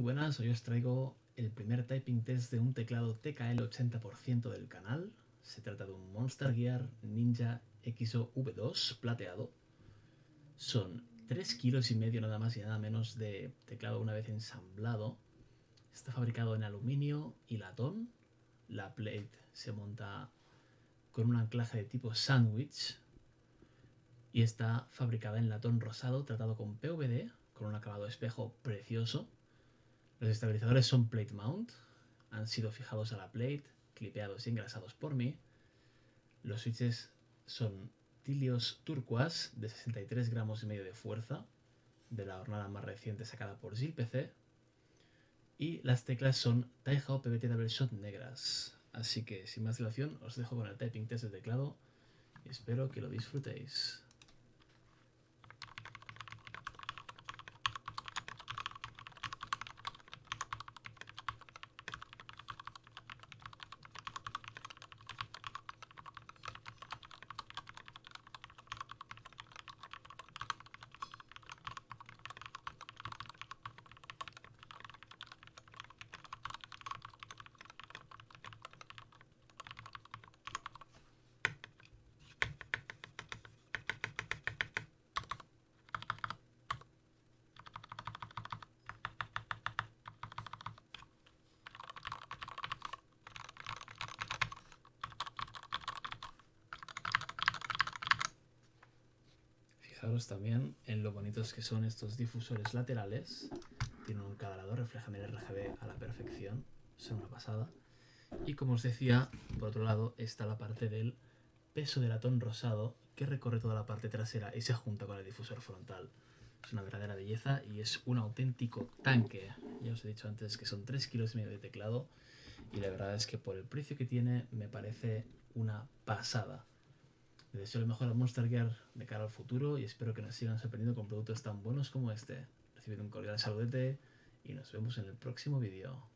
buenas, hoy os traigo el primer typing test de un teclado TKL 80% del canal. Se trata de un Monster Gear Ninja XO V2 plateado. Son 3,5 kilos nada más y nada menos de teclado una vez ensamblado. Está fabricado en aluminio y latón. La plate se monta con un anclaje de tipo sándwich y está fabricada en latón rosado tratado con PVD con un acabado espejo precioso. Los estabilizadores son plate mount, han sido fijados a la plate, clipeados y engrasados por mí. Los switches son Tilios Turquoise de 63,5 gramos de fuerza, de la hornada más reciente sacada por GillPC. Y las teclas son Taihao PVT Double Shot negras. Así que sin más dilación os dejo con el typing test del teclado y espero que lo disfrutéis. Fijaros también en lo bonitos que son estos difusores laterales. Tienen un cablado, reflejan el RGB a la perfección, son una pasada. Y como os decía, por otro lado está la parte del peso de latón rosado que recorre toda la parte trasera y se junta con el difusor frontal. Es una verdadera belleza y es un auténtico tanque. Ya os he dicho antes que son 3,5 kilos de teclado y la verdad es que por el precio que tiene me parece una pasada. Les deseo lo mejor al Monster Gear de cara al futuro y espero que nos sigan sorprendiendo con productos tan buenos como este. Recibid un cordial saludete y nos vemos en el próximo vídeo.